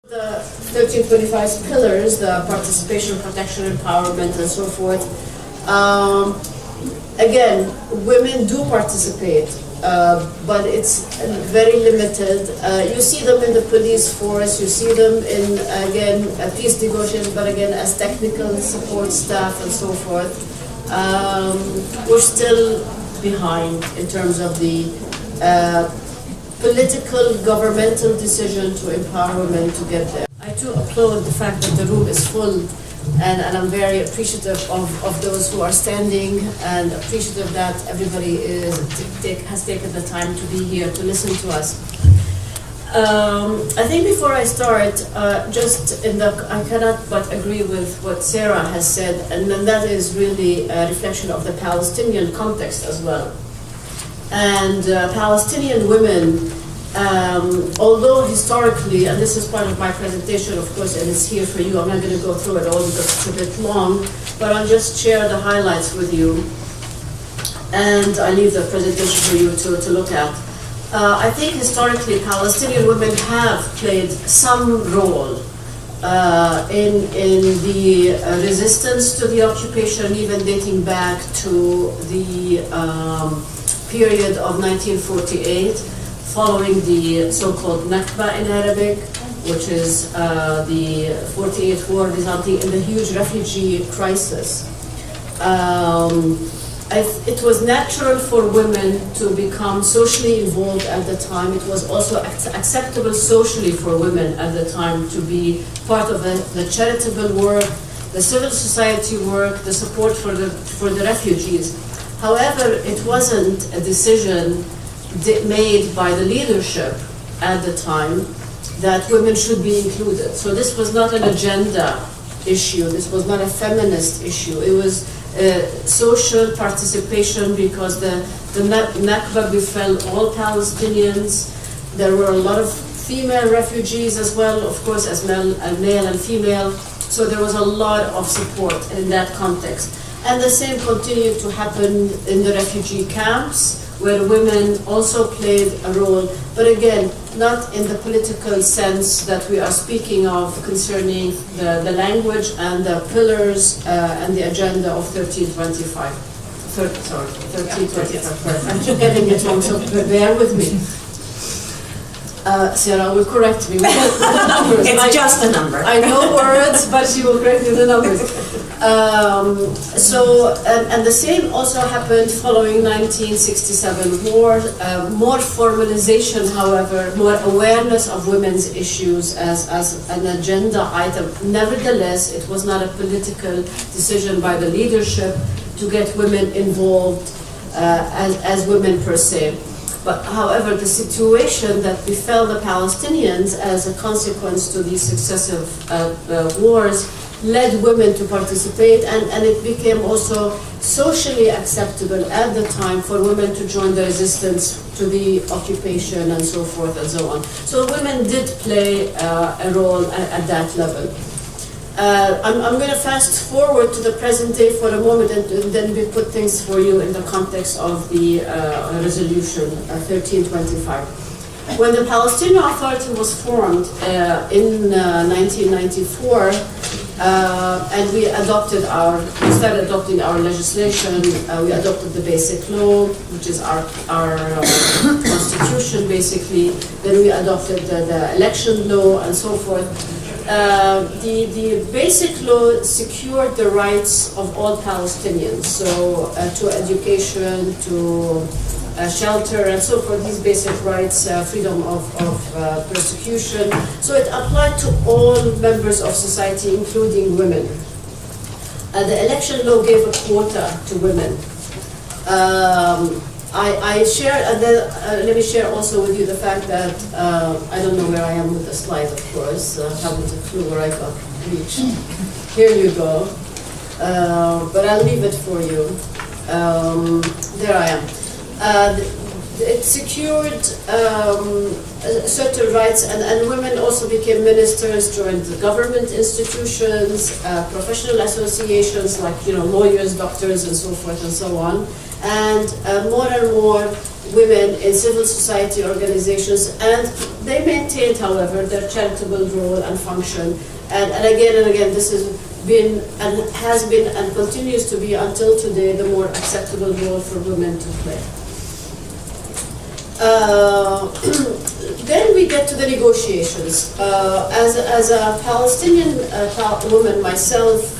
The 1325's pillars, the participation, protection, empowerment, and so forth. Again, women do participate, but it's very limited. You see them in the police force, you see them in, again, peace negotiations, but again, as technical support staff and so forth. We're still behind in terms of the political, governmental decision to empower women to get there. I too applaud the fact that the room is full, and I'm very appreciative of those who are standing, and appreciative that everybody has taken the time to be here to listen to us. I think before I start, I cannot but agree with what Sarah has said, and then that is really a reflection of the Palestinian context as well. And Palestinian women, although historically, and this is part of my presentation, of course, and it's here for you, I'm not going to go through it all because it's a bit long, but I'll just share the highlights with you, and I leave the presentation for you to look at. I think historically, Palestinian women have played some role in the resistance to the occupation, even dating back to the period of 1948, following the so-called Nakba in Arabic, which is the 48 war resulting in the huge refugee crisis. It was natural for women to become socially involved at the time. It was also acceptable socially for women at the time to be part of the charitable work, the civil society work, the support for the refugees. However, it wasn't a decision made by the leadership at the time that women should be included. So this was not an agenda issue. This was not a feminist issue. It was social participation because the Nakba befell all Palestinians. There were a lot of female refugees as well, of course, as male and female. So there was a lot of support in that context. And the same continued to happen in the refugee camps, where women also played a role, but again, not in the political sense that we are speaking of concerning the language and the pillars and the agenda of 1325. 1325. I'm just getting it wrong, so bear with me. Sarah will correct me. It's just a number. I know words, but she will correct me the numbers. And the same also happened following 1967 war. More formalization, however, more awareness of women's issues as an agenda item. Nevertheless, it was not a political decision by the leadership to get women involved as women per se. But however, the situation that befell the Palestinians as a consequence to these successive wars led women to participate, and it became also socially acceptable at the time for women to join the resistance to the occupation and so forth and so on. So women did play a role at that level. I'm going to fast forward to the present day for a moment, and then we put things for you in the context of the resolution 1325. When the Palestinian Authority was formed in 1994, and we started adopting our legislation, we adopted the basic law, which is our constitution basically, then we adopted the election law and so forth. The basic law secured the rights of all Palestinians, so to education, to shelter, and so forth, these basic rights, freedom of persecution. So it applied to all members of society, including women. The election law gave a quota to women. I share, and then let me share also with you the fact that I don't know where I am with the slide, of course. I haven't a clue where I got reached. Here you go. But I'll leave it for you. There I am. It secured certain rights, and women also became ministers, joined the government institutions, professional associations like lawyers, doctors, and so forth and so on. And more women in civil society organizations, and they maintained, however, their charitable role and function. And again, this has been and continues to be until today the more acceptable role for women to play. Then we get to the negotiations. As a Palestinian woman myself,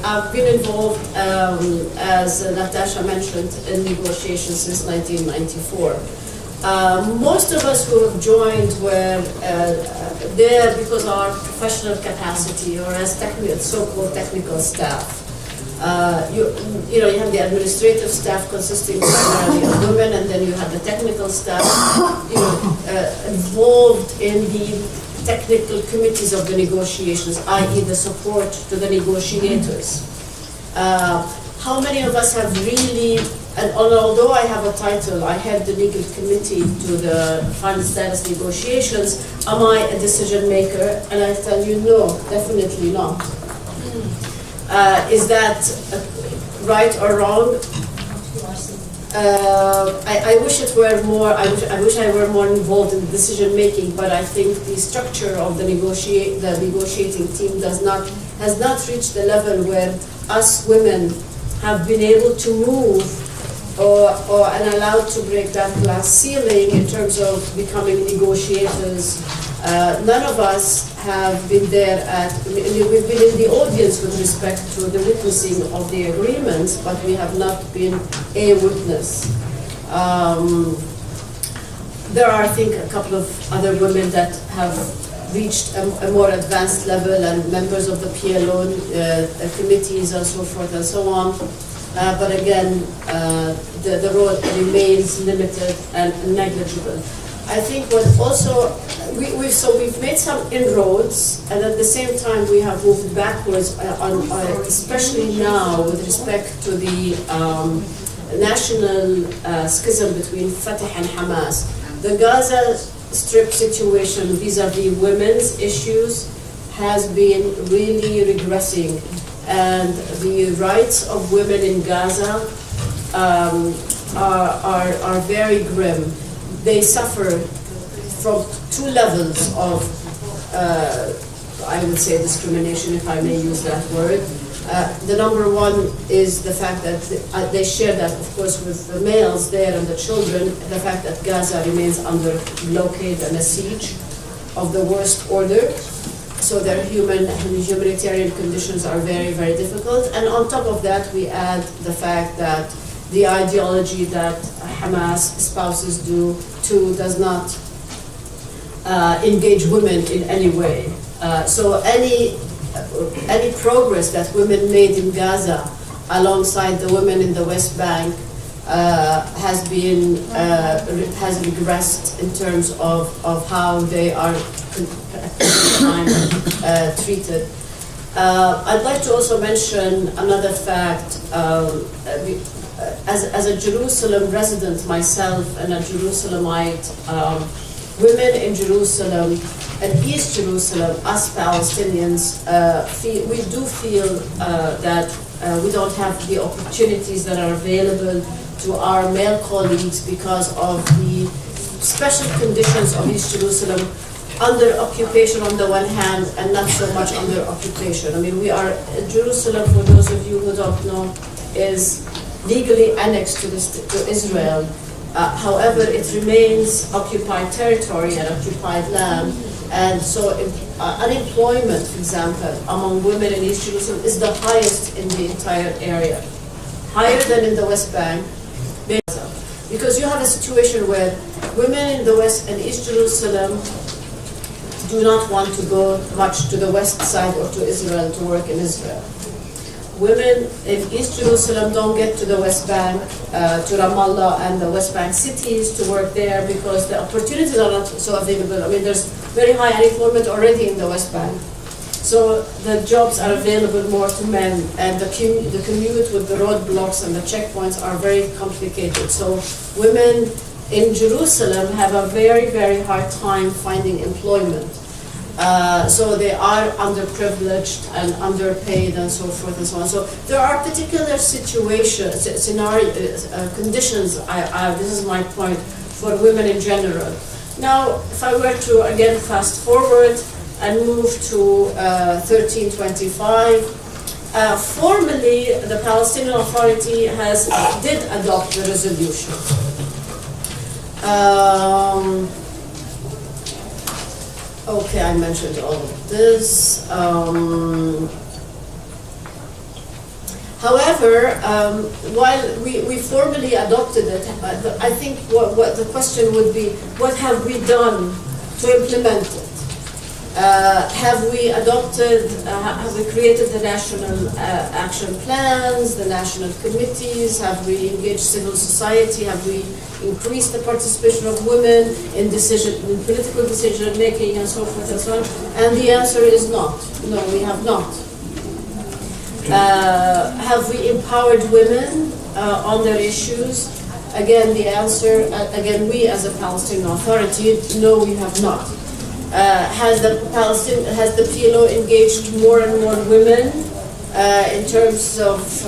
I've been involved, as Natasha mentioned, in negotiations since 1994. Most of us who have joined were there because of our professional capacity or as so-called technical staff. You have the administrative staff consisting primarily of women, and then you have the technical staff, involved in the technical committees of the negotiations, i.e. the support to the negotiators. How many of us have really, and although I have a title, I head the legal committee to the final status negotiations, am I a decision maker? And I tell you, no, definitely not. Is that right or wrong? I wish it were more. I wish I were more involved in decision making. But I think the structure of the negotiating team has not reached the level where us women have been able to move and allowed to break that glass ceiling in terms of becoming negotiators. None of us have been there we've been in the audience with respect to the witnessing of the agreements, but we have not been a witness. There are, I think, a couple of other women that have reached a more advanced level, and members of the PLO committees and so forth and so on. But again, the role remains limited and negligible. I think what also, we've made some inroads, and at the same time we have moved backwards, especially now with respect to the national schism between Fatah and Hamas. The Gaza Strip situation vis-a-vis women's issues has been really regressing, and the rights of women in Gaza are very grim. They suffer from two levels of, I would say, discrimination, if I may use that word. The number one is the fact that they share that, of course, with the males there and the children, the fact that Gaza remains under blockade and a siege of the worst order. So their humanitarian conditions are very, very difficult. And on top of that, we add the fact that the ideology that Hamas spouses too does not engage women in any way. So any progress that women made in Gaza alongside the women in the West Bank has regressed in terms of how they are treated. I'd like to also mention another fact. As a Jerusalem resident myself and a Jerusalemite, women in Jerusalem and East Jerusalem, us Palestinians, we do feel that we don't have the opportunities that are available to our male colleagues because of the special conditions of East Jerusalem, under occupation on the one hand and not so much under occupation. I mean, Jerusalem, for those of you who don't know, is legally annexed to Israel. However, it remains occupied territory and occupied land. And so unemployment, for example, among women in East Jerusalem is the highest in the entire area, higher than in the West Bank. Because you have a situation where women in the West and East Jerusalem do not want to go much to the west side or to Israel to work in Israel. Women in East Jerusalem don't get to the West Bank, to Ramallah and the West Bank cities to work there because the opportunities are not so available. I mean, there's very high unemployment already in the West Bank. So the jobs are available more to men, and the commute with the roadblocks and the checkpoints are very complicated. So women in Jerusalem have a very, very hard time finding employment. So they are underprivileged and underpaid and so forth and so on. So there are particular situations, scenarios, conditions, this is my point, for women in general. Now, if I were to again fast forward and move to 1325, formally the Palestinian Authority did adopt the resolution. Okay, I mentioned all of this. However, while we formally adopted it, I think what the question would be, what have we done to implement it? Have we adopted, have we created the national action plans, the national committees? Have we engaged civil society? Have we increased the participation of women in political decision making and so forth and so on? And the answer is not. No, we have not. Have we empowered women on their issues? Again, the answer, again, we as a Palestinian Authority, no, we have not. Has the PLO engaged more and more women in terms of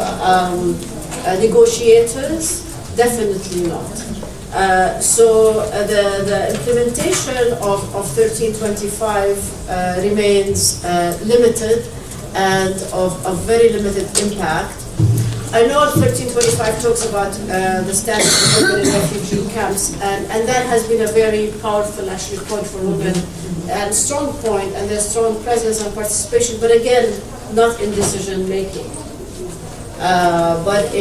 negotiators? Definitely not. So the implementation of 1325 remains limited and of very limited impact. I know 1325 talks about the status of women in refugee camps, and that has been a very powerful, actually, point for women, and strong point, and their strong presence and participation, but again, not in decision making. But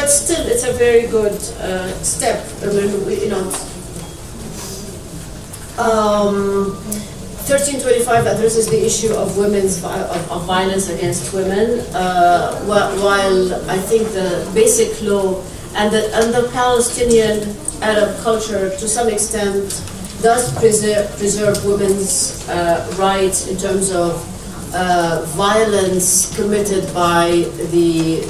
still, it's a very good step. I mean, you know. 1325 addresses the issue of women's of violence against women, while I think the basic law and the Palestinian Arab culture to some extent does preserve women's rights in terms of violence committed by the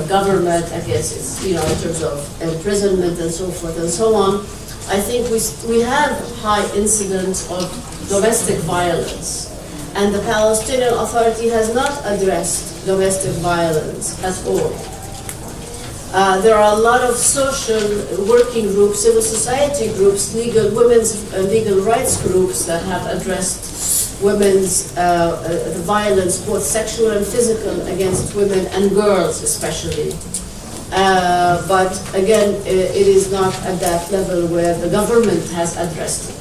government against it, you know, in terms of imprisonment and so forth and so on. I think we have high incidence of domestic violence, and the Palestinian Authority has not addressed domestic violence at all. There are a lot of social working groups, civil society groups, women's legal rights groups that have addressed women's violence, both sexual and physical, against women and girls especially. But again, it is not at that level where the government has addressed it.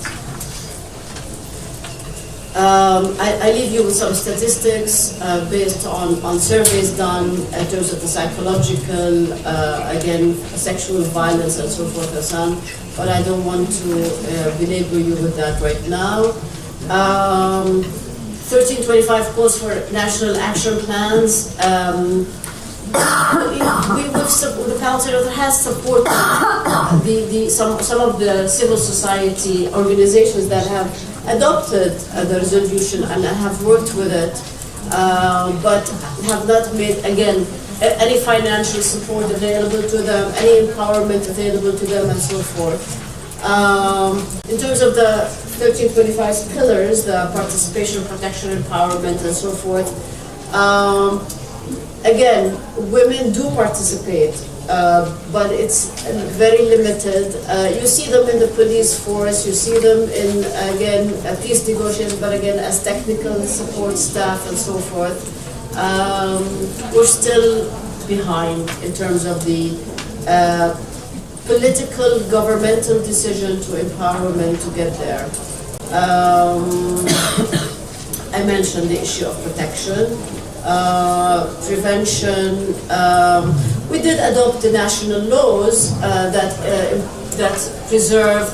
I leave you with some statistics based on surveys done in terms of the psychological, again, sexual violence and so forth and so on, but I don't want to belabor you with that right now. 1325 calls for national action plans. The Palestinian has supported some of the civil society organizations that have adopted the resolution and have worked with it, but have not made, again, any financial support available to them, any empowerment available to them, and so forth. In terms of the 1325's pillars, the participation, protection, empowerment, and so forth, again, women do participate, but it's very limited. You see them in the police force, you see them in, again, peace negotiations, but again, as technical support staff and so forth. We're still behind in terms of the political, governmental decision to empower women to get there. I mentioned the issue of protection. Prevention. We did adopt the national laws that preserve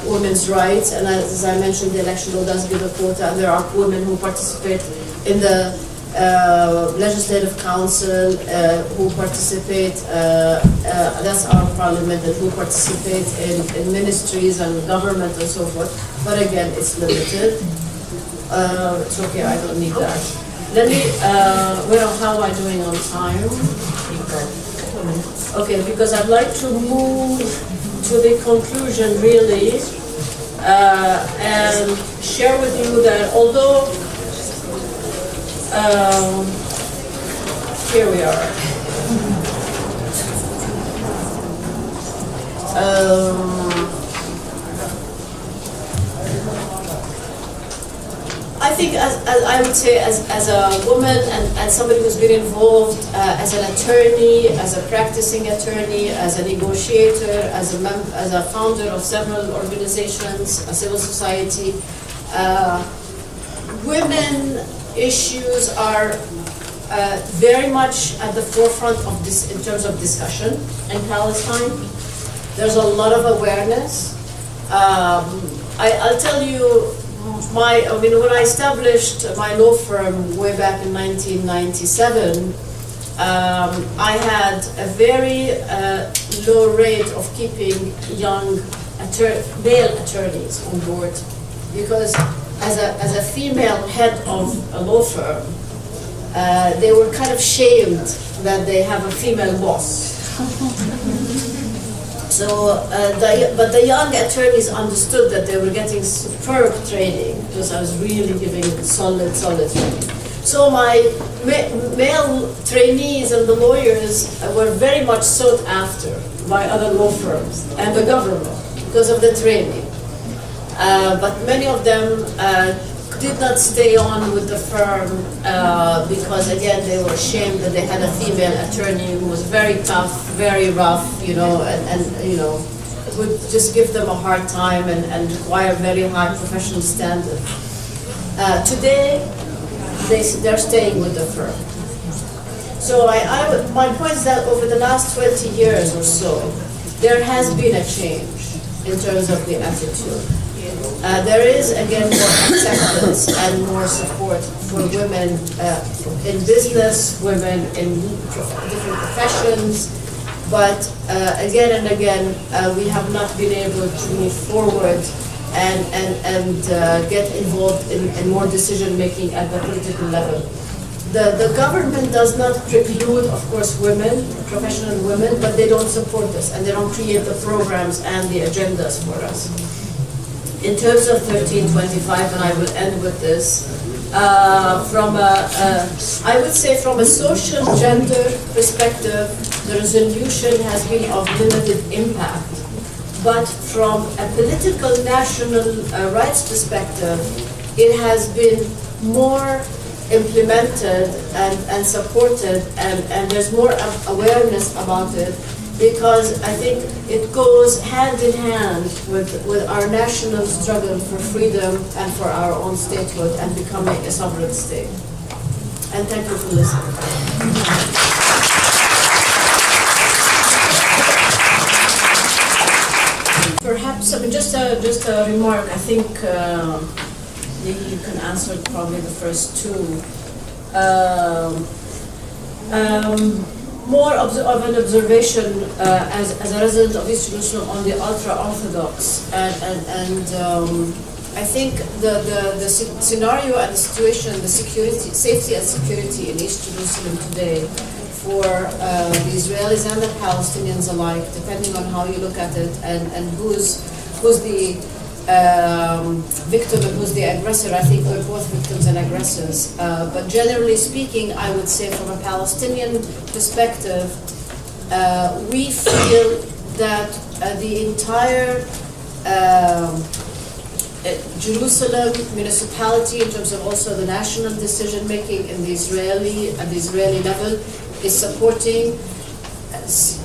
women's rights, and as I mentioned, the election law does give a quota, and there are women who participate in the legislative council, who participate, that's our parliament, and who participate in ministries and government and so forth, but again, it's limited. It's okay, I don't need that. Let me, how am I doing on time? Okay, because I'd like to move to the conclusion, really. and share with you that although here we are. I think, as I would say, as a woman and somebody who's been involved as an attorney, as a practicing attorney, as a negotiator, as a founder of several organizations, a civil society, women issues are very much at the forefront of this in terms of discussion in Palestine. There's a lot of awareness. I'll tell you, when I established my law firm way back in 1997, I had a very low rate of keeping young male attorneys on board, because as a female head of a law firm, they were kind of shamed that they have a female boss. So, but the young attorneys understood that they were getting superb training, because I was really giving solid training. So my male trainees and the lawyers were very much sought after by other law firms and the government because of the training. But many of them did not stay on with the firm because, again, they were ashamed that they had a female attorney who was very tough, very rough, and would just give them a hard time and require very high professional standards. Today, they're staying with the firm. So my point is that over the last 20 years or so, there has been a change in terms of the attitude. There is, again, more acceptance and more support for women in business, women in different professions, but again and again, we have not been able to move forward and get involved in more decision-making at the political level. The government does not preclude, of course, women, professional women, but they don't support us, and they don't create the programs and the agendas for us. In terms of 1325, and I will end with this, I would say from a social gender perspective, the resolution has been of limited impact. But from a political national rights perspective, it has been more implemented and supported, and there's more awareness about it, because I think it goes hand in hand with our national struggle for freedom and for our own statehood and becoming a sovereign state. And thank you for listening. Perhaps, just a remark. I think maybe you can answer probably the first two. More of an observation as a resident of East Jerusalem on the ultra-Orthodox, and I think the scenario and the situation, the safety and security in East Jerusalem today for the Israelis and the Palestinians alike, depending on how you look at it, and who's the victim and who's the aggressor. I think we're both victims and aggressors. But generally speaking, I would say from a Palestinian perspective, we feel that the entire Jerusalem municipality, in terms of also the national decision making in the Israeli level, is supporting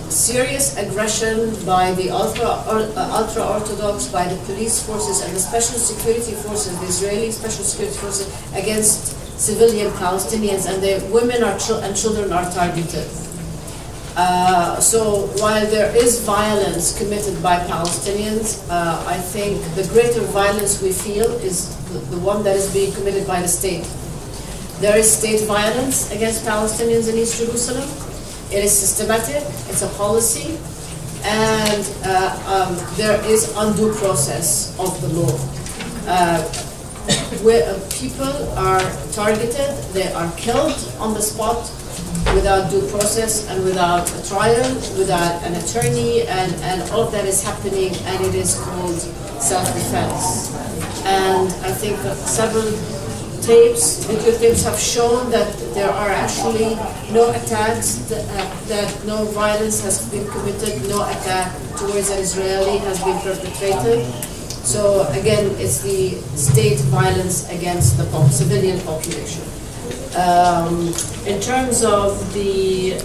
serious aggression by the ultra-Orthodox, by the police forces and the special security forces, the Israeli special security forces, against civilian Palestinians, and the women and children are targeted. So while there is violence committed by Palestinians, I think the greater violence we feel is the one that is being committed by the state. There is state violence against Palestinians in East Jerusalem. It is systematic, it's a policy, and there is undue process of the law. Where people are targeted, they are killed on the spot without due process and without a trial, without an attorney, and all of that is happening, and it is called self-defense. And I think that several video tapes have shown that there are actually no attacks, that no violence has been committed, no attack towards an Israeli has been perpetrated. So again, it's the state violence against the civilian population. In terms of the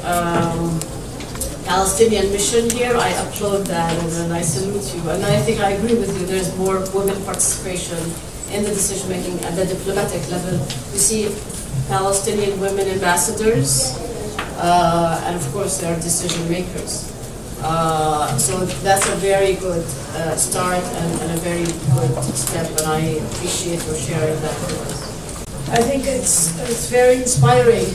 Palestinian mission here, I applaud that and I salute you. And I think I agree with you, there's more women participation in the decision making at the diplomatic level. We see Palestinian women ambassadors, and of course they are decision makers. So that's a very good start and a very good step, and I appreciate your sharing that with us. I think it's very inspiring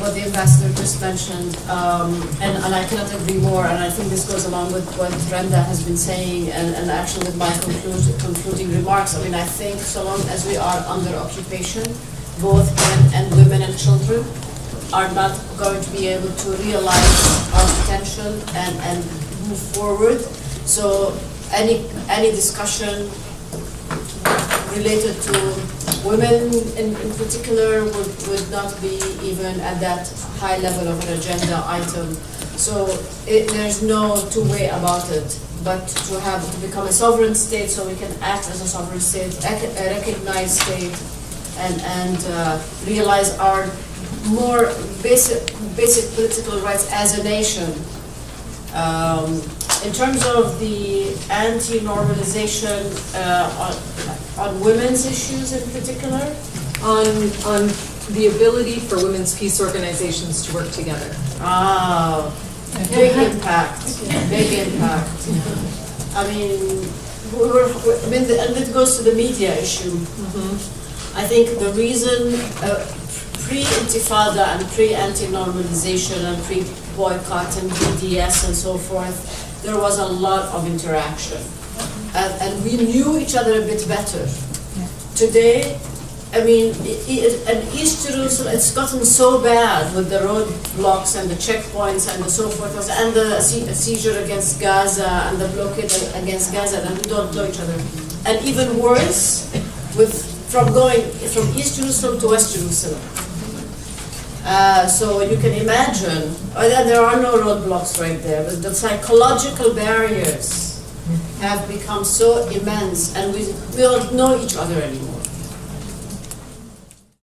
what the ambassador just mentioned, and I cannot agree more. And I think this goes along with what Brenda has been saying, and actually with my concluding remarks. I mean, I think so long as we are under occupation, both men and women and children are not going to be able to realize our potential and move forward. So any discussion related to women in particular would not be even at that high level of an agenda item. So there's no two-way about it, but to become a sovereign state so we can act as a sovereign state, a recognized state, and realize our more basic political rights as a nation. In terms of the anti-normalization on women's issues in particular? On the ability for women's peace organizations to work together. Big impact, big impact. I mean, and it goes to the media issue. I think the reason pre-intifada and pre-anti-normalization and pre-boycott and BDS and so forth, there was a lot of interaction. And we knew each other a bit better. Today, I mean, in East Jerusalem, it's gotten so bad with the roadblocks and the checkpoints and the so forth, and the seizure against Gaza and the blockade against Gaza, that we don't know each other. And even worse, from going from East Jerusalem to West Jerusalem. So you can imagine, there are no roadblocks right there, but the psychological barriers have become so immense, and we don't know each other anymore.